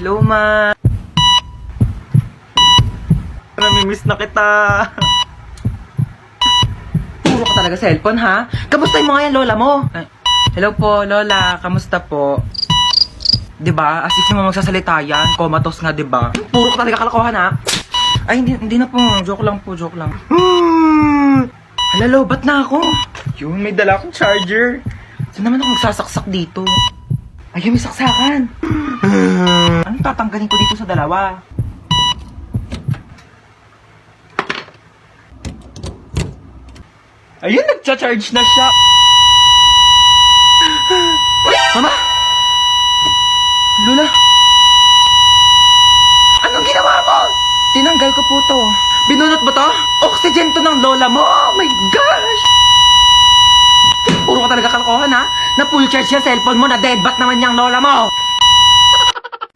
Hello, ma. Namimiss na kita. Puro ka talaga cellphone, ha? Kamusta yung mga yan, lola mo? Ay, hello po, lola. Kamusta po? Diba? As if mo magsasalita yan. Comatose nga, diba? Puro ka talaga kalokohan, ha? Ay, hindi na po. Joke lang po, joke lang. Hala, lobat na ako. Yun, may dala akong charger. Saan naman ako magsasaksak dito? Ayun, may saksakan. Anong tatanggalin ko dito sa dalawa? Ayun, nagcha-charge na siya. Mama! Lola! Anong ginawa mo? Tinanggal ko po to. Binunot mo to? Oxygen to ng lola mo. Oh my gosh! Puro ka talaga kalokohan, ha? Na full charge yung cellphone mo, na dead bat naman yung lola mo.